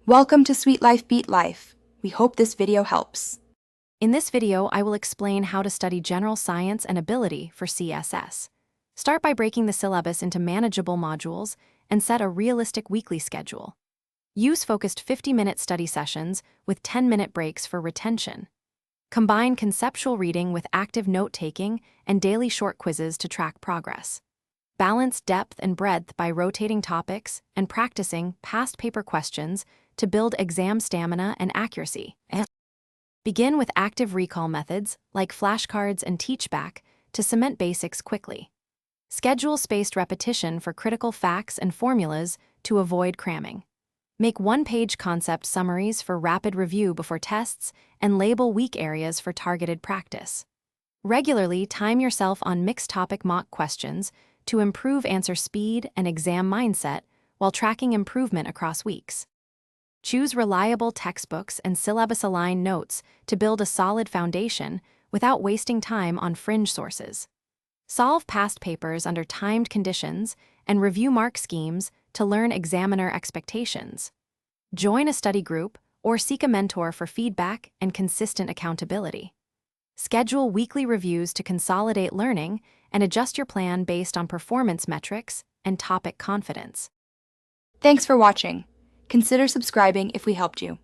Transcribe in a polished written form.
Welcome to Sweet Life Beat Life. We hope this video helps. In this video, I will explain how to study general science and ability for CSS. Start by breaking the syllabus into manageable modules and set a realistic weekly schedule. Use focused 50-minute study sessions with 10-minute breaks for retention. Combine conceptual reading with active note-taking and daily short quizzes to track progress. Balance depth and breadth by rotating topics and practicing past paper questions to build exam stamina and accuracy. Begin with active recall methods like flashcards and teachback to cement basics quickly. Schedule spaced repetition for critical facts and formulas to avoid cramming. Make one-page concept summaries for rapid review before tests and label weak areas for targeted practice. Regularly time yourself on mixed-topic mock questions to improve answer speed and exam mindset while tracking improvement across weeks. Choose reliable textbooks and syllabus-aligned notes to build a solid foundation without wasting time on fringe sources. Solve past papers under timed conditions and review mark schemes to learn examiner expectations. Join a study group or seek a mentor for feedback and consistent accountability. Schedule weekly reviews to consolidate learning and adjust your plan based on performance metrics and topic confidence. Thanks for watching. Consider subscribing if we helped you.